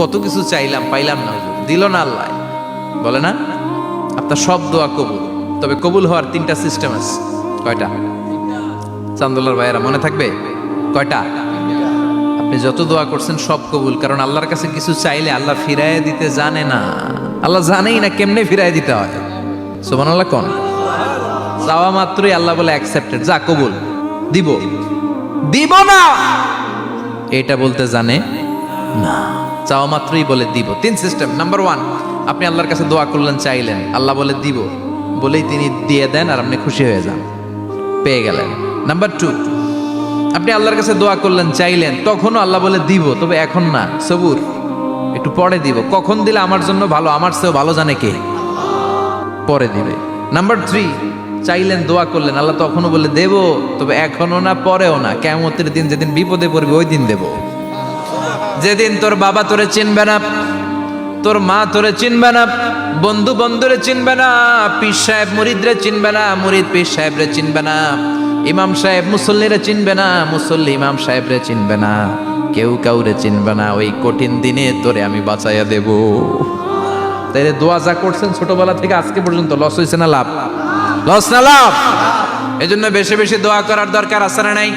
কত কিছু চাইলাম, পাইলাম না, দিল না আল্লাহ। বলে না আপনার সব দোয়া কবুল, তবে কবুল হওয়ার 3টা সিস্টেম আছে। কয়টা? চান্দুল্লার ভাইয়েরা মনে থাকবে কয়টা? আপনি যত দোয়া করছেন সব কবুল, কারণ আল্লাহর কাছে কিছু চাইলে আল্লাহ ফিরাইয়া দিতে জানে না। আল্লাহ জানেই না কেমনে ফিরাইয়া দিতে হয়। সুবহানাল্লাহ কোন? চাওয়া মাত্রই আল্লাহ বলে অ্যাকসেপ্টেড, যা কবুল, দিব দিব না এটা বলতে জানে না, চাওয়া মাত্রই বলে দিব। 3 সিস্টেম। নাম্বার 1, আপনি আল্লাহর কাছে দোয়া করলেন, চাইলেন, আল্লাহ বলে দিব, বলেই তিনি দিয়ে দেন আর আপনি খুশি হয়ে যান, পেয়ে গেলেন। নাম্বার 2, আপনি আল্লাহর কাছে দোয়া করলেন, চাইলেন, তখনও আল্লাহ বলে দিব, তবে এখন না, সবুর, একটু পরে দিব। কখন দিলে আমার জন্য ভালো, আমার চেয়েও ভালো জানে কে, পরে দিবে। নাম্বার 3, চাইলেন, দোয়া করলেন, আল্লাহ তখনও বলে দেব, তবে এখনো না, পরেও না, কিয়ামতের দিন যেদিন বিপদে পড়বে ওই দিন দেব। যেদিন তোর বাবা তোরে চিনবে না, তোর মা তোরে চিনবে না, বন্ধু বন্ধুরে চিনবে না, পীর সাহেব মুরিদরে চিনবে না, মুরিদ পীর সাহেবরে চিনবে না, ইমাম সাহেব মুসল্লিরে চিনবে না, মুসল্লি ইমাম সাহেবরে চিনবে না, কেউ কাউরে চিনবে না। ওই কঠিন দিনে তোরে আমি বাঁচাইয়া দেব। তাই দোয়া যা করছেন ছোটবেলা থেকে আজকে পর্যন্ত, লস হয়েছে না লাভ? লস না লাভ? এজন্য বেশি বেশি দোয়া করার দরকার আছে না নাই?